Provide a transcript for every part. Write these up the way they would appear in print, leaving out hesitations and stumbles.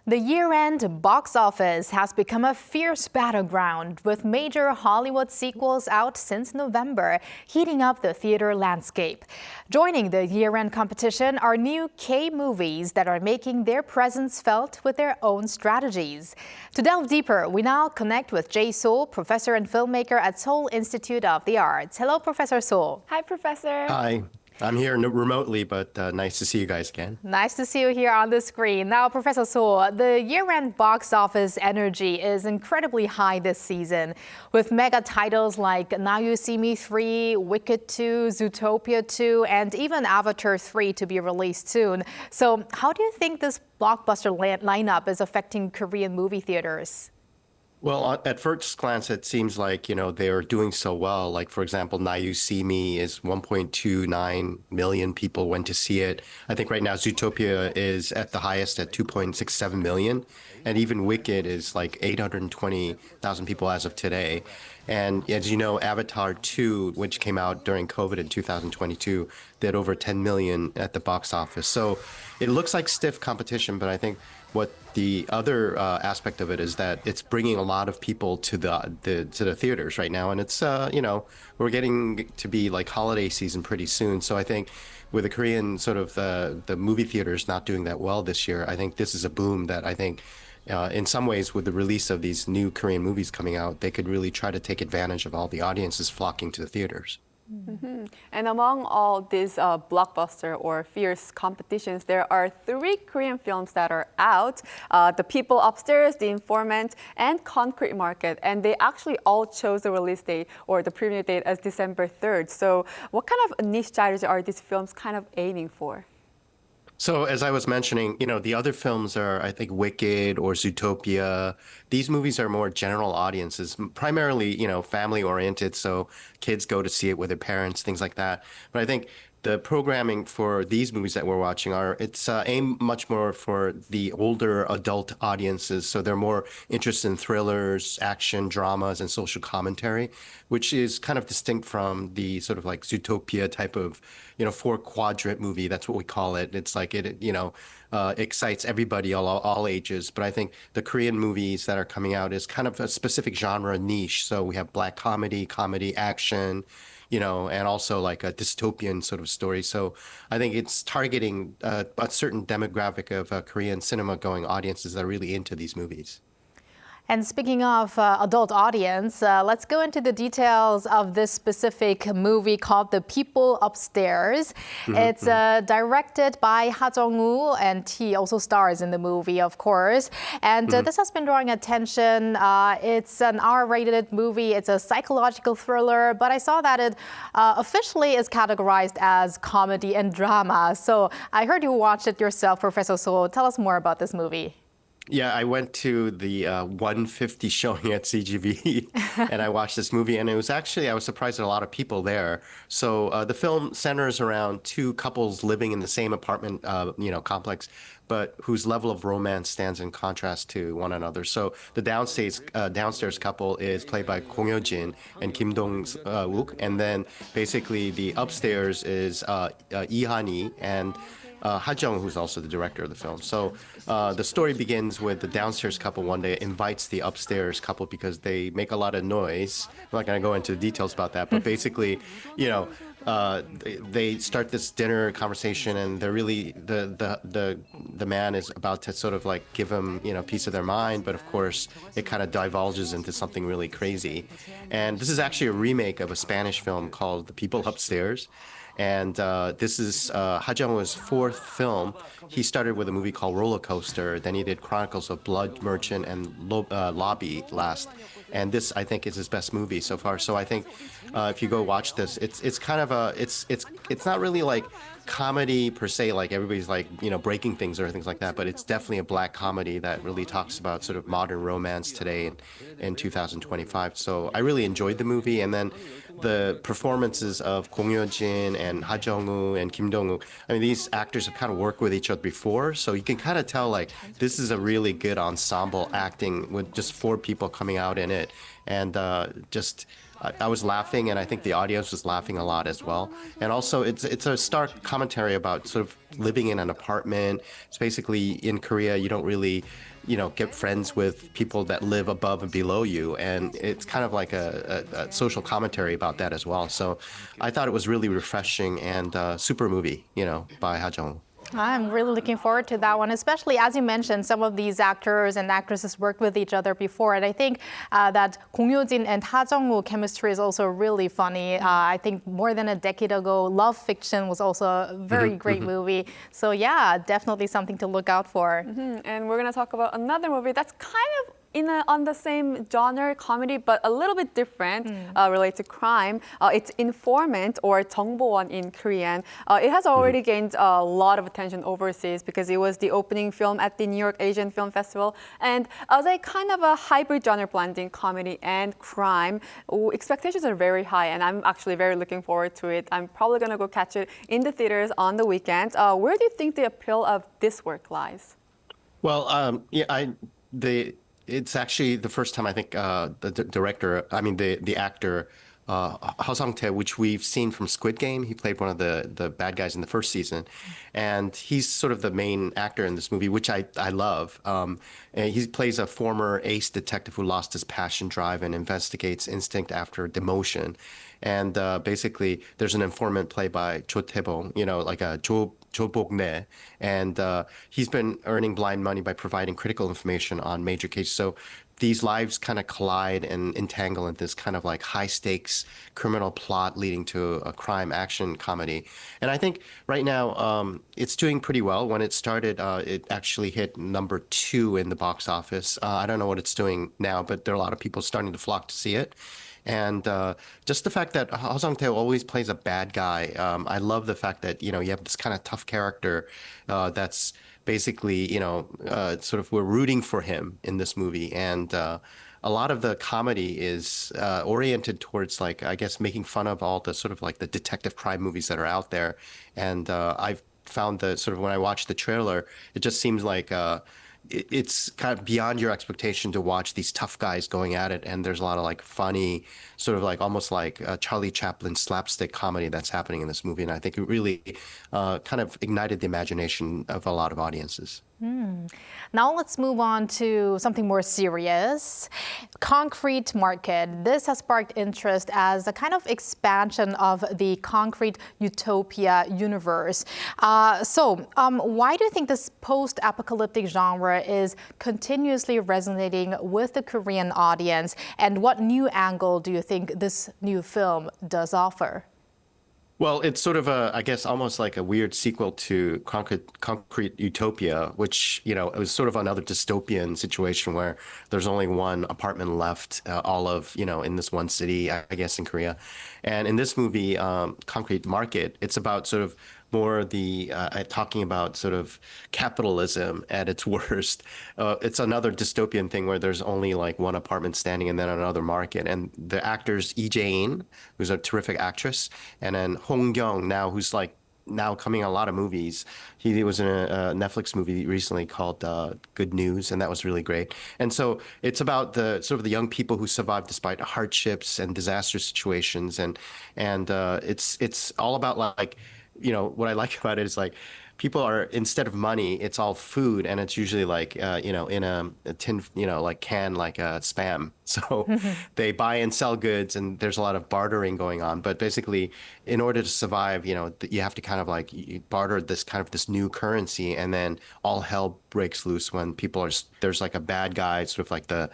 The year-end box office has become a fierce battleground, with major Hollywood sequels out since November, heating up the theater landscape. Joining the year-end competition are new K-movies that are making their presence felt with their own strategies. To delve deeper, we now connect with Jae Soh, professor and filmmaker at Seoul Institute of the Arts. Hello, Professor Soh. Hi, Professor. Hi. I'm here remotely, but nice to see you guys again. Nice to see you here on the screen. Now, Professor Soh, the year-end box office energy is incredibly high this season, with mega titles like Now You See Me 3, Wicked 2, Zootopia 2, and even Avatar 3 to be released soon. So how do you think this blockbuster lineup is affecting Korean movie theaters? Well, at first glance, it seems like, they're doing so well. Like, for example, Now You See Me is 1.29 million people went to see it. I think right now Zootopia is at the highest at 2.67 million. And even Wicked is like 820,000 people as of today. And as you know, Avatar 2, which came out during COVID in 2022, did over 10 million at the box office. So it looks like stiff competition, but I think what the other aspect of it is that it's bringing a lot of people to the theaters right now, and it's we're getting to be like holiday season pretty soon. So I think with the Korean sort of the movie theaters not doing that well this year, I think this is a boom that I think in some ways with the release of these new Korean movies coming out, they could really try to take advantage of all the audiences flocking to the theaters. Mm-hmm. And among all these blockbuster or fierce competitions, there are 3 Korean films that are out. The People Upstairs, The Informant, and Concrete Market. And they actually all chose the release date or the premiere date as December 3rd. So what kind of niche strategy are these films kind of aiming for? So as I was mentioning, the other films are, I think, Wicked or Zootopia. These movies are more general audiences, primarily, family oriented. So kids go to see it with their parents, things like that. But I think the programming for these movies that we're watching it's aimed much more for the older adult audiences. So they're more interested in thrillers, action, dramas, and social commentary, which is kind of distinct from the sort of like Zootopia type of, 4-quadrant movie. That's what we call it. It's like it excites everybody, all ages. But I think the Korean movies that are coming out is kind of a specific genre niche. So we have black comedy, action, and also like a dystopian sort of story. So I think it's targeting a certain demographic of Korean cinema-going audiences that are really into these movies. And speaking of adult audience, let's go into the details of this specific movie called The People Upstairs. It's directed by Ha Jung-woo, and he also stars in the movie, of course. And this has been drawing attention. It's an R-rated movie. It's a psychological thriller, but I saw that it officially is categorized as comedy and drama. So I heard you watched it yourself, Professor Soh. Tell us more about this movie. Yeah, I went to the 150 showing at CGV and I watched this movie, and it was actually, I was surprised at a lot of people there. So the film centers around 2 couples living in the same apartment, complex, but whose level of romance stands in contrast to one another. So the downstairs couple is played by Kong Hyo-jin and Kim Dong-wook, and then basically the upstairs is Lee Han-hee and Ha Jung, who's also the director of the film. So the story begins with the downstairs couple one day invites the upstairs couple because they make a lot of noise. I'm not going to go into the details about that, but basically, they start this dinner conversation, and they're really the man is about to sort of like give them a piece of their mind, but of course it kind of divulges into something really crazy. And this is actually a remake of a Spanish film called The People Upstairs. And this is Ha Jung-woo's 4th film. He started with a movie called Roller Coaster. Then he did Chronicles of Blood Merchant and Lobby last. And this, I think, is his best movie so far. So I think if you go watch this, it's kind of it's not really like comedy per se, like everybody's like breaking things or things like that. But it's definitely a black comedy that really talks about sort of modern romance today in 2025. So I really enjoyed the movie, and then the performances of Kong Hyo-jin and Ha Jung-woo and Kim Dong-wook. I mean, these actors have kind of worked with each other before, so you can kind of tell like this is a really good ensemble acting with just 4 people coming out in it, and I was laughing, and I think the audience was laughing a lot as well. And also, it's a stark commentary about sort of living in an apartment. It's basically in Korea, you don't really get friends with people that live above and below you, and it's kind of like a social commentary about that as well. So I thought it was really refreshing and super movie, by Ha Jung. I'm really looking forward to that one, especially as you mentioned, some of these actors and actresses worked with each other before. And I think that Kong Yoo-jin and Ha Jung-woo chemistry is also really funny. I think more than a decade ago, Love Fiction was also a very great movie. So yeah, definitely something to look out for. And we're going to talk about another movie that's kind of on the same genre, comedy, but a little bit different, related to crime. It's Informant, or 정보원 in Korean. It has already gained a lot of attention overseas because it was the opening film at the New York Asian Film Festival. And as a kind of a hybrid genre blending comedy and crime, expectations are very high, and I'm actually very looking forward to it. I'm probably going to go catch it in the theaters on the weekend. Where do you think the appeal of this work lies? Well, it's actually the first time I think the actor Ha Sung-tae, which we've seen from Squid Game. He played one of the bad guys in the first season, and he's sort of the main actor in this movie, which I love. And he plays a former ace detective who lost his passion, drive, and investigates instinct after demotion. And basically, there's an informant played by Cho Tae-bong, like a Jo Bok-ne, and he's been earning blind money by providing critical information on major cases. So these lives kind of collide and entangle in this kind of like high stakes criminal plot leading to a crime action comedy. And I think right now it's doing pretty well. When it started, it actually hit #2 in the box office. I don't know what it's doing now, but there are a lot of people starting to flock to see it. And just the fact that Ha Sung-tae always plays a bad guy. I love the fact that, you have this kind of tough character that's basically, sort of we're rooting for him in this movie. And a lot of the comedy is oriented towards, like, I guess, making fun of all the sort of like the detective crime movies that are out there. And I've found that sort of when I watch the trailer, it just seems like it's kind of beyond your expectation to watch these tough guys going at it. And there's a lot of like funny, sort of like almost like Charlie Chaplin slapstick comedy that's happening in this movie. And I think it really kind of ignited the imagination of a lot of audiences. Now let's move on to something more serious. Concrete market. This has sparked interest as a kind of expansion of the concrete utopia universe. Why do you think this post-apocalyptic genre is continuously resonating with the Korean audience? And what new angle do you think this new film does offer? Well, it's sort of I guess, almost like a weird sequel to Concrete Utopia, which, it was sort of another dystopian situation where there's only one apartment left, in this one city, I guess, in Korea. And in this movie, Concrete Market, it's about sort of more the talking about sort of capitalism at its worst. It's another dystopian thing where there's only like one apartment standing and then another market. And the actors Lee Jae-in, who's a terrific actress, and then Hong Kyung now, who's like now coming in a lot of movies. He was in a Netflix movie recently called Good News, and that was really great. And so it's about the sort of the young people who survive despite hardships and disaster situations, and it's all about like, what I like about it is like people are, instead of money, it's all food, and it's usually like, in a tin, like can, like Spam. So they buy and sell goods, and there's a lot of bartering going on. But basically, in order to survive, you have to kind of like barter this new currency, and then all hell breaks loose when there's like a bad guy, sort of like the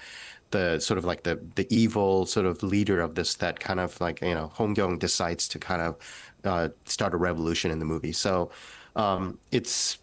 sort of like the evil sort of leader of this, that kind of like, Hong Kyung decides to kind of start a revolution in the movie. So it's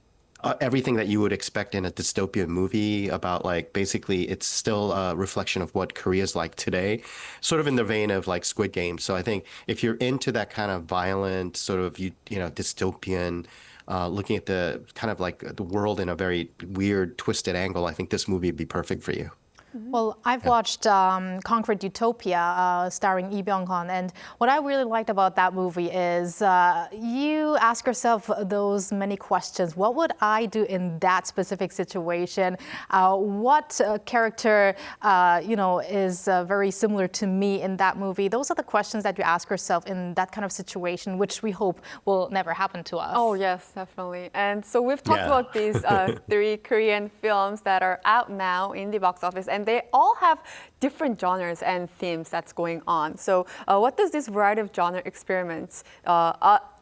everything that you would expect in a dystopian movie about, like, basically it's still a reflection of what Korea's like today, sort of in the vein of like Squid Game. So I think if you're into that kind of violent sort of, dystopian, looking at the kind of like the world in a very weird, twisted angle, I think this movie would be perfect for you. Well, I've watched Concrete Utopia starring Lee Byung-hun, and what I really liked about that movie is you ask yourself those many questions. What would I do in that specific situation? What character, is very similar to me in that movie? Those are the questions that you ask yourself in that kind of situation, which we hope will never happen to us. Oh, yes, definitely. And so we've talked about these 3 Korean films that are out now in the box office, and they all have different genres and themes that's going on. So what does this variety of genre experiments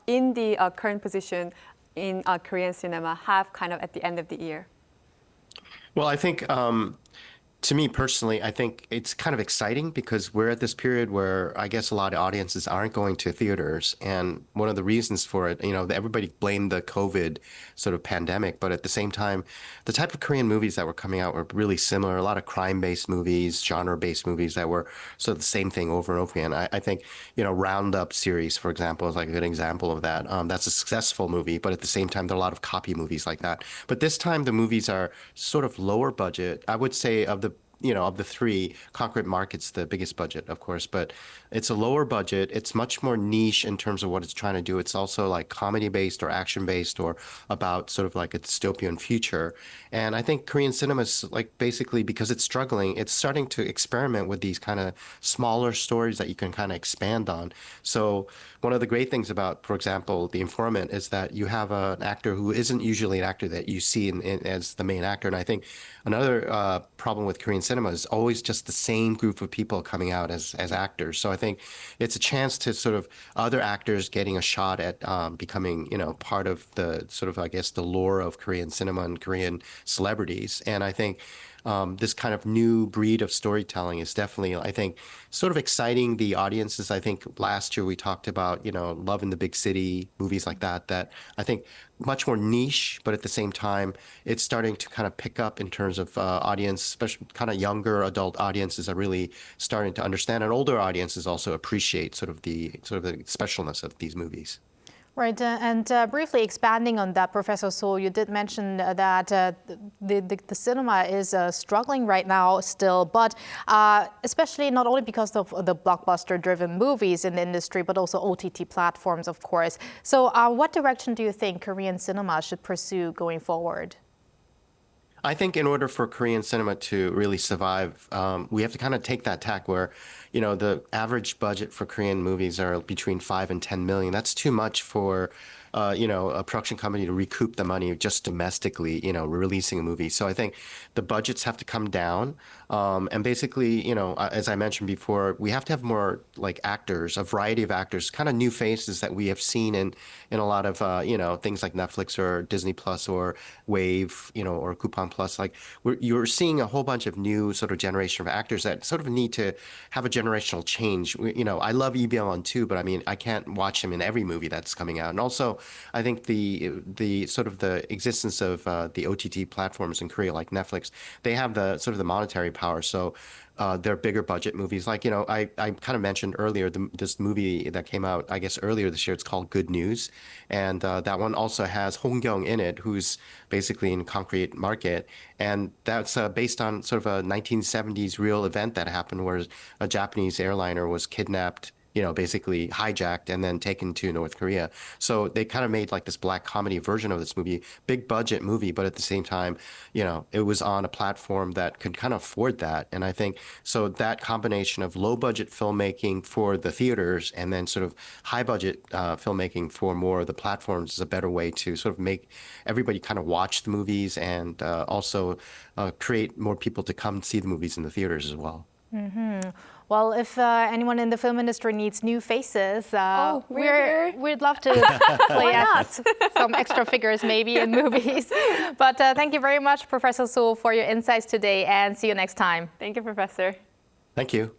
in the current position in Korean cinema have kind of at the end of the year? Well, I think to me personally, I think it's kind of exciting because we're at this period where I guess a lot of audiences aren't going to theaters. And one of the reasons for it, everybody blamed the COVID sort of pandemic, but at the same time, the type of Korean movies that were coming out were really similar. A lot of crime-based movies, genre-based movies that were sort of the same thing over and over again. I think, Roundup series, for example, is like a good example of that. That's a successful movie, but at the same time, there are a lot of copy movies like that. But this time, the movies are sort of lower budget. I would say of the 3, Concrete Market's the biggest budget, of course, but it's a lower budget. It's much more niche in terms of what it's trying to do. It's also like comedy-based or action-based or about sort of like a dystopian future. And I think Korean cinema is like basically because it's struggling, it's starting to experiment with these kind of smaller stories that you can kind of expand on. So one of the great things about, for example, The Informant is that you have an actor who isn't usually an actor that you see as the main actor. And I think another problem with Korean cinema is always just the same group of people coming out as actors. So I think it's a chance to sort of other actors getting a shot at becoming, part of the sort of, I guess, the lore of Korean cinema and Korean celebrities. And I think this kind of new breed of storytelling is definitely, I think, sort of exciting the audiences. I think last year we talked about, Love in the Big City, movies like that I think much more niche, but at the same time, it's starting to kind of pick up in terms of audience, especially kind of younger adult audiences are really starting to understand, and older audiences also appreciate sort of the specialness of these movies. Right, and briefly expanding on that, Professor Soh, you did mention that the cinema is struggling right now still, but especially not only because of the blockbuster-driven movies in the industry, but also OTT platforms, of course. So what direction do you think Korean cinema should pursue going forward? I think in order for Korean cinema to really survive, we have to kind of take that tack where, the average budget for Korean movies are between 5 and 10 million. That's too much for, a production company to recoup the money just domestically, releasing a movie. So I think the budgets have to come down. And basically, as I mentioned before, we have to have more like actors, a variety of actors, kind of new faces that we have seen in a lot of, things like Netflix or Disney Plus or Wave, or Coupon Plus. Like you're seeing a whole bunch of new sort of generation of actors that sort of need to have a generational change. I love Lee Byung-hun too, but I mean, I can't watch him in every movie that's coming out. And also, I think the sort of the existence of the OTT platforms in Korea, like Netflix, they have the sort of the monetary power. So they're bigger budget movies. Like, I kind of mentioned earlier this movie that came out, I guess, earlier this year. It's called Good News. And that one also has Hong Kyung in it, who's basically in Concrete Market. And that's based on sort of a 1970s real event that happened where a Japanese airliner was kidnapped, basically hijacked and then taken to North Korea. So they kind of made like this black comedy version of this movie, big budget movie, but at the same time, it was on a platform that could kind of afford that. And I think so that combination of low budget filmmaking for the theaters and then sort of high budget filmmaking for more of the platforms is a better way to sort of make everybody kind of watch the movies and also create more people to come see the movies in the theaters as well. Mm-hmm. Well, if anyone in the film industry needs new faces, we'd love to play as some extra figures maybe in movies. But thank you very much, Professor Soh, for your insights today, and see you next time. Thank you, Professor. Thank you.